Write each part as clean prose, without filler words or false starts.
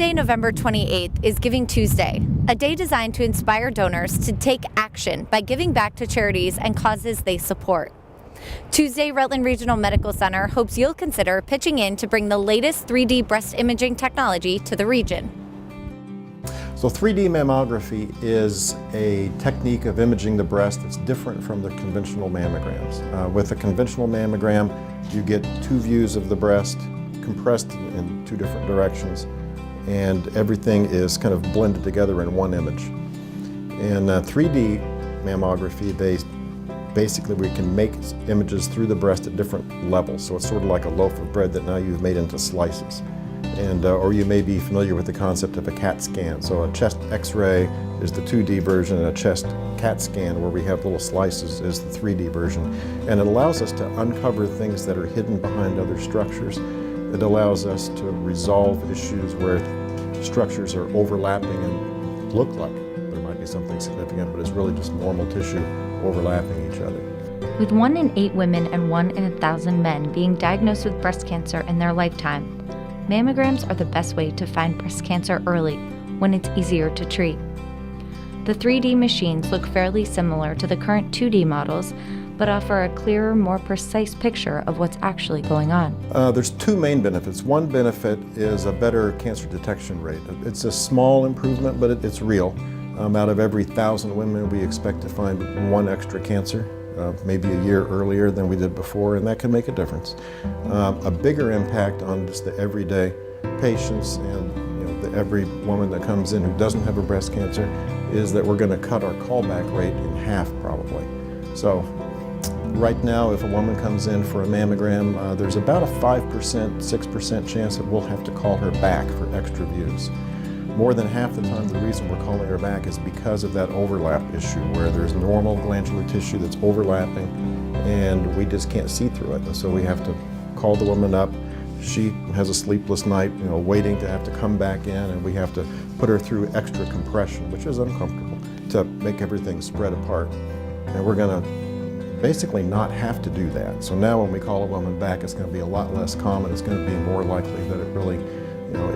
Tuesday, November 28th is Giving Tuesday, a day designed to inspire donors to take action by giving back to charities and causes they support. Tuesday, Rutland Regional Medical Center hopes you'll consider pitching in to bring the latest 3D breast imaging technology to the region. So 3D mammography is a technique of imaging the breast that's different from the conventional mammograms. With a conventional mammogram, you get two views of the breast compressed in two different directions, and everything is kind of blended together in one image. In 3D mammography, basically we can make images through the breast at different levels. So it's sort of like a loaf of bread that now you've made into slices. And, or you may be familiar with the concept of a CAT scan. So a chest x-ray is the 2D version, and a chest CAT scan where we have little slices is the 3D version. And it allows us to uncover things that are hidden behind other structures. It allows us to resolve issues where structures are overlapping and look like there might be something significant, but it's really just normal tissue overlapping each other. With 1 in 8 women and 1 in 1,000 men being diagnosed with breast cancer in their lifetime, mammograms are the best way to find breast cancer early when it's easier to treat. The 3D machines look fairly similar to the current 2D models, but offer a clearer, more precise picture of what's actually going on. There's two main benefits. One benefit is a better cancer detection rate. It's a small improvement, but it's real. Out of every 1,000 women, we expect to find 1 extra cancer, maybe a year earlier than we did before, and that can make a difference. A bigger impact on just the everyday patients and every woman that comes in who doesn't have a breast cancer is that we're going to cut our callback rate in half probably. So right now, if a woman comes in for a mammogram, there's about a 5%, 6% chance that we'll have to call her back for extra views. More than half the time, the reason we're calling her back is because of that overlap issue where there's normal glandular tissue that's overlapping and we just can't see through it. And so we have to call the woman up. She has a sleepless night, waiting to have to come back in, and we have to put her through extra compression, which is uncomfortable, to make everything spread apart. And we're going to basically not have to do that. So now when we call a woman back, it's going to be a lot less common. It's going to be more likely that it really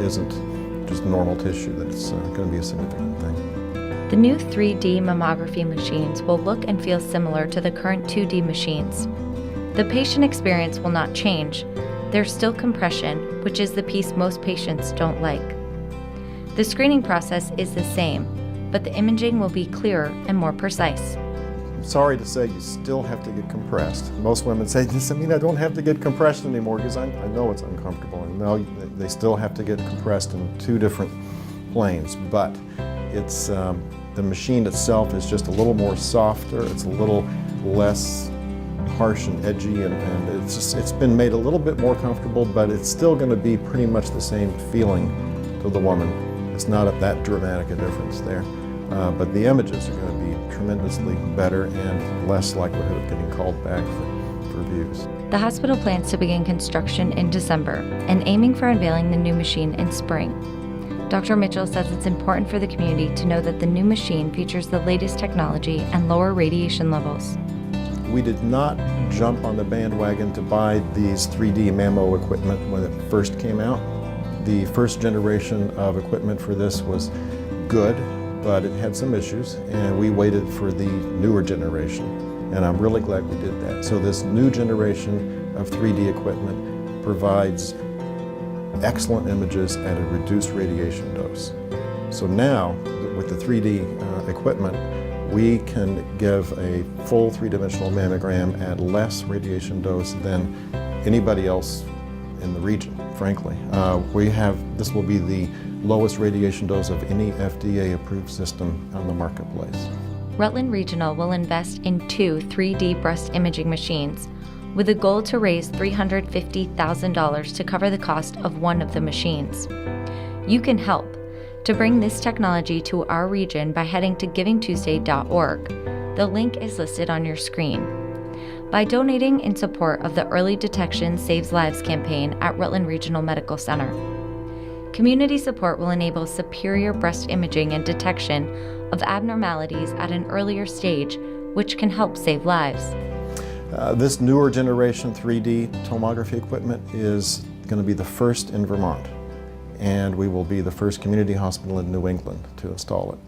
isn't just normal tissue, that it's going to be a significant thing. The new 3D mammography machines will look and feel similar to the current 2D machines. The patient experience will not change. There's still compression, which is the piece most patients don't like. The screening process is the same, but the imaging will be clearer and more precise. Sorry to say, you still have to get compressed. Most women say, does that mean I don't have to get compressed anymore? Because I know it's uncomfortable. And no, they still have to get compressed in 2 different planes. But it's the machine itself is just a little more softer. It's a little less harsh and edgy, and it's been made a little bit more comfortable, but it's still going to be pretty much the same feeling to the woman. It's not that dramatic a difference there. But the images are going to be tremendously better and less likelihood of getting called back for views. The hospital plans to begin construction in December and aiming for unveiling the new machine in spring. Dr. Mitchell says it's important for the community to know that the new machine features the latest technology and lower radiation levels. We did not jump on the bandwagon to buy these 3D mammo equipment when it first came out. The first generation of equipment for this was good, but it had some issues, and we waited for the newer generation, and I'm really glad we did that. So this new generation of 3D equipment provides excellent images at a reduced radiation dose. So now, with the 3D equipment, we can give a full 3-dimensional mammogram at less radiation dose than anybody else in the region, frankly. This will be the lowest radiation dose of any FDA-approved system on the marketplace. Rutland Regional will invest in 2 3D breast imaging machines, with a goal to raise $350,000 to cover the cost of one of the machines. You can help to bring this technology to our region by heading to givingtuesday.org. The link is listed on your screen. By donating in support of the Early Detection Saves Lives campaign at Rutland Regional Medical Center. Community support will enable superior breast imaging and detection of abnormalities at an earlier stage, which can help save lives. This newer generation 3D tomography equipment is going to be the first in Vermont. and we will be the first community hospital in New England to install it.